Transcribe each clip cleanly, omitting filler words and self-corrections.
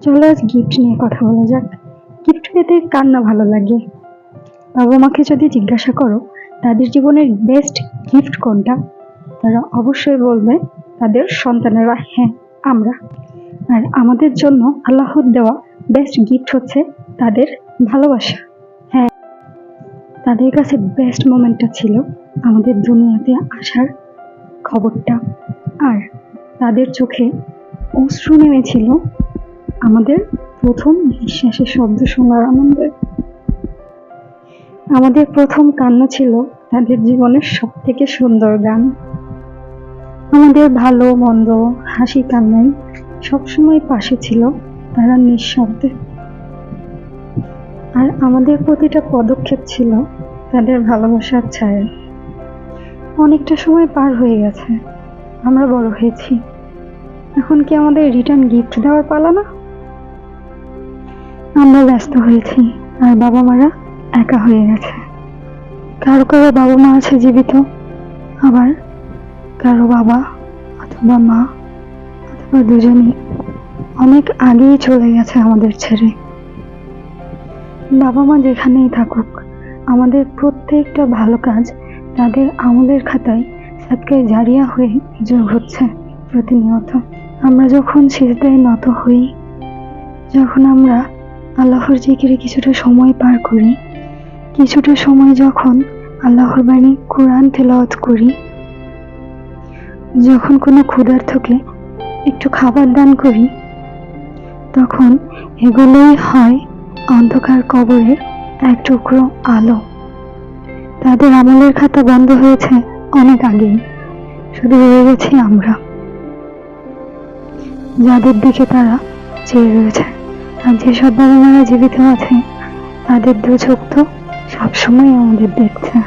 চলো আজ গিফট নিয়ে কথা বলা যাক। গিফট পেতে কার না ভালো লাগে? বাবা মাকে যদি জিজ্ঞাসা করো তাদের জীবনের বেস্ট গিফট কোনটা, তারা অবশ্যই বলবে তাদের সন্তানেরা, হ্যাঁ আমরা। আর আমাদের জন্য আল্লাহর দেওয়া বেস্ট গিফট হচ্ছে তাদের ভালোবাসা। হ্যাঁ, তাদের কাছে বেস্ট মোমেন্টটা ছিল আমাদের দুনিয়াতে আসার খবরটা, আর তাদের চোখে অশ্রু নেমেছিল আমাদের প্রথম নিঃশ্বাসের শব্দ শোনার আনন্দে। আমাদের প্রথম কান্না ছিল তাদের জীবনের সব থেকে সুন্দর গান। আমাদের ভালো মন্দ হাসি কান্নায় সবসময় পাশে ছিল তারা নিঃশব্দে। আর আমাদের প্রতিটা পদক্ষেপ ছিল তাদের ভালোবাসার ছায়া। অনেকটা সময় পার হয়ে গেছে, আমরা বড় হয়েছি, এখন কি আমাদের রিটার্ন গিফট দেওয়ার পালা না? আমরা ব্যস্ত হয়েছি আর বাবা মারা একা হয়ে গেছে। কারো কারো বাবা মা আছে জীবিত, আবার কারো বাবা অথবা মা অথবা দুজনই অনেক আগেই চলে গেছে আমাদের ছেড়ে। বাবা মা যেখানেই থাকুক, আমাদের প্রত্যেকটা ভালো কাজ তাদের আমলের খাতায় সাদকায়ে জারিয়া হয়ে যোগ হচ্ছে প্রতিনিয়ত। আমরা যখন সিজদায় নত হই, যখন আমরা আল্লাহর জিকিরে কিছুটা সময় পার করি, কিছুটা সময় যখন আল্লাহর বাণী কোরআন তেলাওয়াত করি, যখন কোনো ক্ষুধার্তকে একটু খাবার দান করি, তখন এগুলোই হয় অন্ধকার কবরের এক টুকরো আলো। তাদের আমলের খাতা বন্ধ হয়েছে অনেক আগেই, শুধু রয়ে গেছি আমরা, যাদের দিকে তারা চেয়ে রয়েছে। আর যেসব বাবা মারা জীবিত আছে, তাদের দু চোখ তো সবসময় আমাদের দেখছে।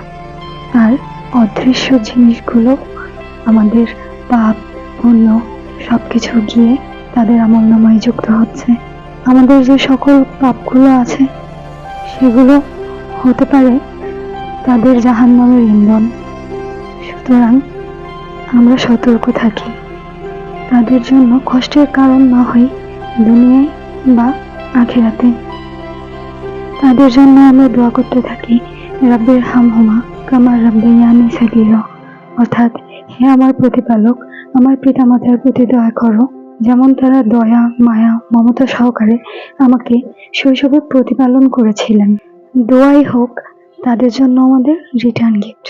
আর অদৃশ্য জিনিসগুলো, আমাদের পাপ পুণ্য সবকিছু গিয়ে তাদের আমলনামায় যুক্ত হচ্ছে। আমাদের যে সকল পাপগুলো আছে সেগুলো হতে পারে তাদের জাহান্নামের ইন্ধন। সুতরাং আমরা সতর্ক থাকি, তাদের জন্য কষ্টের কারণ না হই দুনিয়ায় বা আখিরাতে। তাদের জন্য আমরা দোয়া করতে থাকি, রাব্বির হামহুমা কামা রাব্বায়ানি সগীরা, অর্থাৎ হে আমার প্রতিপালক, আমার পিতামাতার প্রতি দয়া করো যেমন তারা দয়া মায়া মমতা সহকারে আমাকে শৈশবে প্রতিপালন করেছিলেন। দোয়াই হোক তাদের জন্য আমাদের রিটার্ন গিফট।